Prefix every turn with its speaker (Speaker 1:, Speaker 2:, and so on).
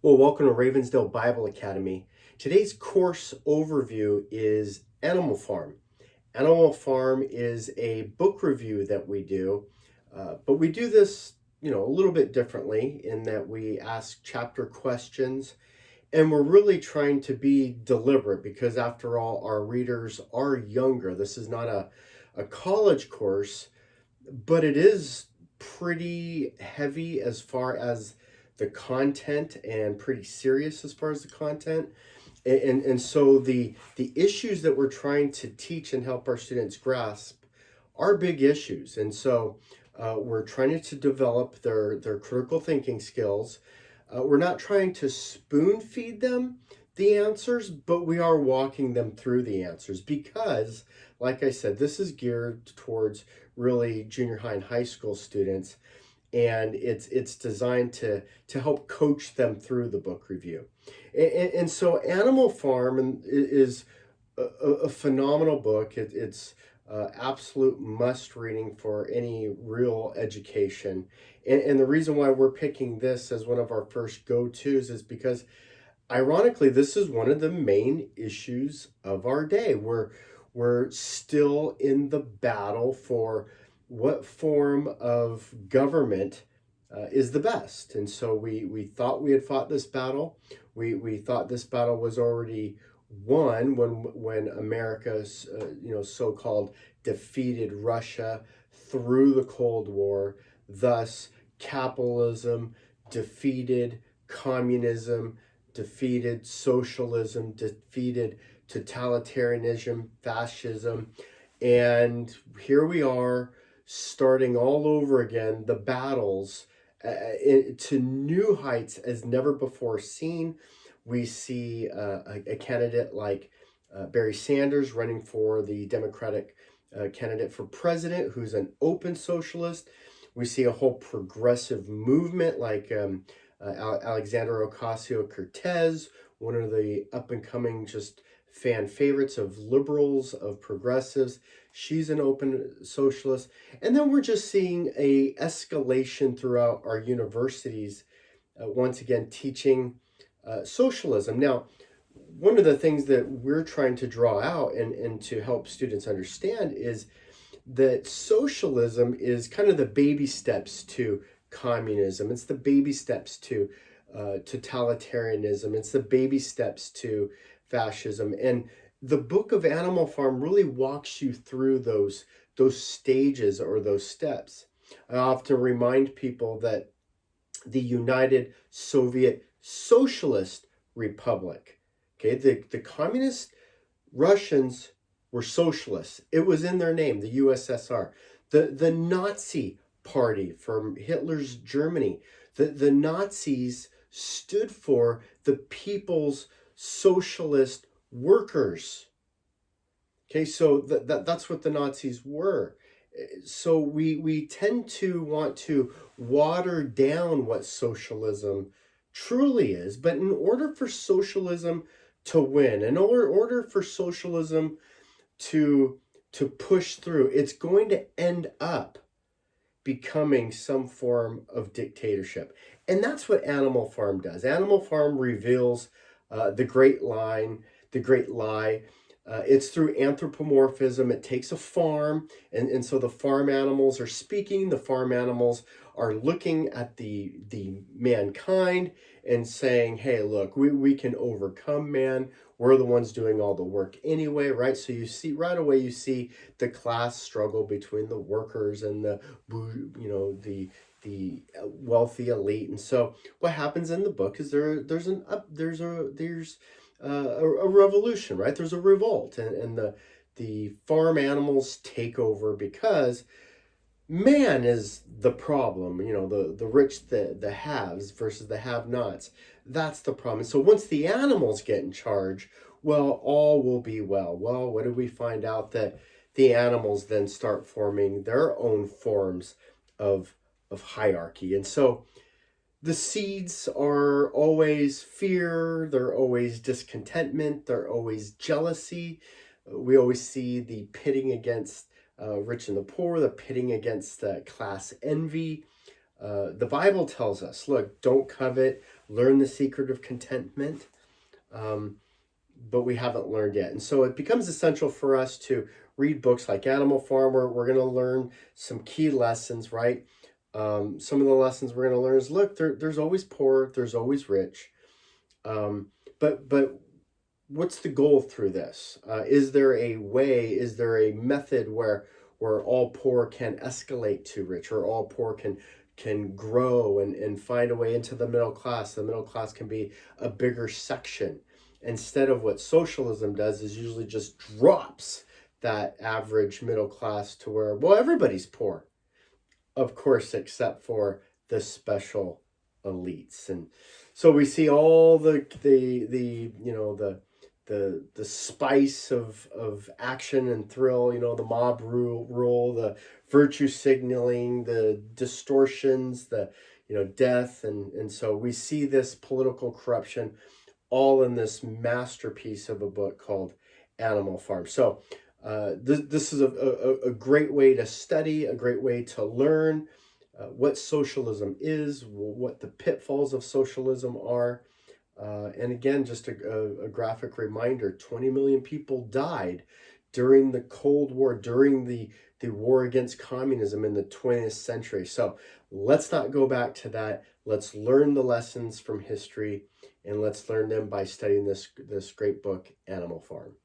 Speaker 1: Well, welcome to Ravensdale Bible Academy. Today's course overview is Animal Farm. Animal Farm is a book review that we do, but we do this, a little bit differently in that we ask chapter questions, and we're really trying to be deliberate because, after all, our readers are younger. This is not a college course, but it is pretty heavy as far as the content and pretty serious as far as the content. And so the issues that we're trying to teach and help our students grasp are big issues. And so we're trying to develop their critical thinking skills. We're not trying to spoon feed them the answers, but we are walking them through the answers because, like I said, this is geared towards really junior high and high school students, and it's designed to help coach them through the book review. And so Animal Farm is a phenomenal book. It's absolute must reading for any real education. And the reason why we're picking this as one of our first go-tos is because, ironically, this is one of the main issues of our day. We're still in the battle for what form of government is the best. And so we thought we had fought this battle. We thought this battle was already won when America's so-called defeated Russia through the Cold War. Thus, capitalism defeated communism, defeated socialism, defeated totalitarianism, fascism, and here we are starting all over again the battles to new heights as never before seen. We see a candidate like Barry Sanders running for the Democratic candidate for president, who's an open socialist. We see a whole progressive movement like Alexandra Ocasio-Cortez, one of the up-and-coming just fan favorites of liberals, of progressives. She's an open socialist. And then we're just seeing a escalation throughout our universities, once again, teaching socialism. Now, one of the things that we're trying to draw out and to help students understand is that socialism is kind of the baby steps to communism. It's the baby steps to totalitarianism. It's the baby steps to fascism. And the book of Animal Farm really walks you through those stages or those steps. I often remind people that the United Soviet Socialist Republic, okay, the communist Russians were socialists. It was in their name, the USSR. The Nazi Party from Hitler's Germany, the Nazis stood for the People's Socialist Workers. Okay, so that's what the Nazis were. So we tend to want to water down what socialism truly is. But in order for socialism to win, in order for socialism to push through, it's going to end up becoming some form of dictatorship. And that's what Animal Farm does. Animal Farm reveals the great line, the great lie. It's through anthropomorphism. It takes a farm, and so the farm animals are speaking. The farm animals are looking at the mankind and saying, hey, look, we can overcome man. We're the ones doing all the work anyway, right? So you see right away, you see the class struggle between the workers and the wealthy elite. And so what happens in the book is there's a revolution, right? There's a revolt, and the farm animals take over because man is the problem. The rich, the haves versus the have-nots. That's the problem. And so once the animals get in charge, well, all will be well. Well, what did we find out? That the animals then start forming their own forms of hierarchy. And so the seeds are always fear, they're always discontentment, they're always jealousy. We always see the pitting against rich and the poor, the pitting against class envy. The Bible tells us, look, don't covet, learn the secret of contentment. But we haven't learned yet. And so it becomes essential for us to read books like Animal Farm, where we're going to learn some key lessons, right? Some of the lessons we're going to learn is, look, there's always poor, there's always rich. But what's the goal through this? Is there a way, is there a method where all poor can escalate to rich, or all poor can grow and find a way into the middle class? The middle class can be a bigger section, instead of what socialism does is usually just drops that average middle class to where, well, everybody's poor, of course, except for the special elites. And so we see all the spice of action and thrill, the mob rule, the virtue signaling, the distortions, the death, and so we see this political corruption all in this masterpiece of a book called Animal Farm. So this is a great way to study, a great way to learn what socialism is, what the pitfalls of socialism are. And again, just a graphic reminder, 20 million people died during the Cold War, during the war against communism in the 20th century. So let's not go back to that. Let's learn the lessons from history, and let's learn them by studying this great book, Animal Farm.